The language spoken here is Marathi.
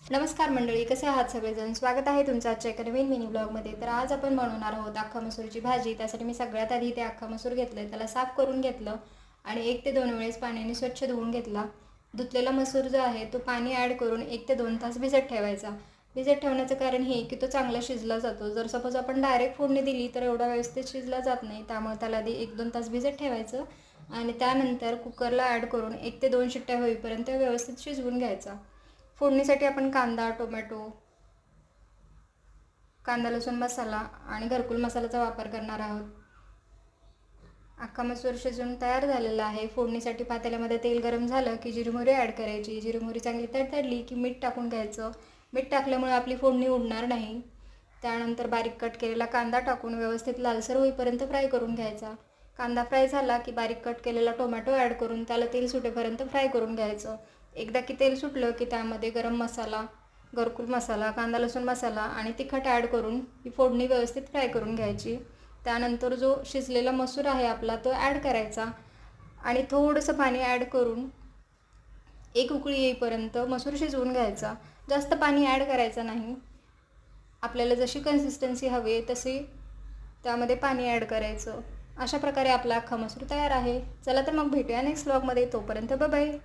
नमस्कार मंडळी, कसे आहात सगळेजण? स्वागत आहे तुमचं आजच्या एका नवीन मिनी ब्लॉगमध्ये. तर आज आपण बनवणार आहोत अख्खा मसूरची भाजी. त्यासाठी मी सगळ्यात आधी इथे अख्खा मसूर घेतलं, त्याला साफ करून घेतलं आणि 1 ते 2 वेळेस पाण्याने स्वच्छ धुवून घेतला. धुतलेला मसूर जो आहे तो पाणी ॲड करून 1 ते 2 तास भिजत ठेवायचा. भिजत ठेवण्याचं कारण हे की तो चांगला शिजला जातो. जर सपोज आपण डायरेक्ट फोडणी दिली तर एवढा व्यवस्थित शिजला जात नाही, त्यामुळे त्याला आधी 1-2 तास भिजत ठेवायचं आणि त्यानंतर कुकरला ॲड करून 1 ते 2 शिट्ट्या होईपर्यंत व्यवस्थित शिजवून घ्यायचा. फोडणीसाठी आपण कांदा, टोमॅटो, कांदा लसूण मसाला आणि घरकुल मसाल्याचा वापर करणार आहोत. अख्खा मसूर शिजून तयार झालेला आहे. फोडणीसाठी पातेल्यामध्ये तेल गरम झालं की जिरी मोहरी ॲड करायची. जिरी मोहरी चांगली तडतडली की मीठ टाकून घ्यायचं. मीठ टाकल्यामुळे आपली फोडणी उडणार नाही. त्यानंतर बारीक कट केलेला कांदा टाकून व्यवस्थित लालसर होईपर्यंत फ्राय करून घ्यायचा. कांदा फ्राय झाला की बारीक कट केलेला टोमॅटो ॲड करून त्याला तेल सुटेपर्यंत फ्राय करून घ्यायचं. एकदा की तेल सुटलं की त्यामध्ये गरम मसाला, घरकुल मसाला, कांदा लसूण मसाला आणि तिखट ॲड करून ही फोडणी व्यवस्थित फ्राय करून घ्यायची. त्यानंतर जो शिजलेला मसूर आहे आपला तो ॲड करायचा आणि थोडंसं पाणी ॲड करून एक उकळी येईपर्यंत मसूर शिजवून घ्यायचा. जास्त पाणी ॲड करायचं नाही. आपल्याला जशी कन्सिस्टन्सी हवी आहे तशी त्यामध्ये पाणी ॲड करायचं. अशा प्रकारे आपला अख्खा मसूर तयार आहे. चला तर मग भेटूया नेक्स्ट व्लॉगमध्ये. तोपर्यंत बाय बाय.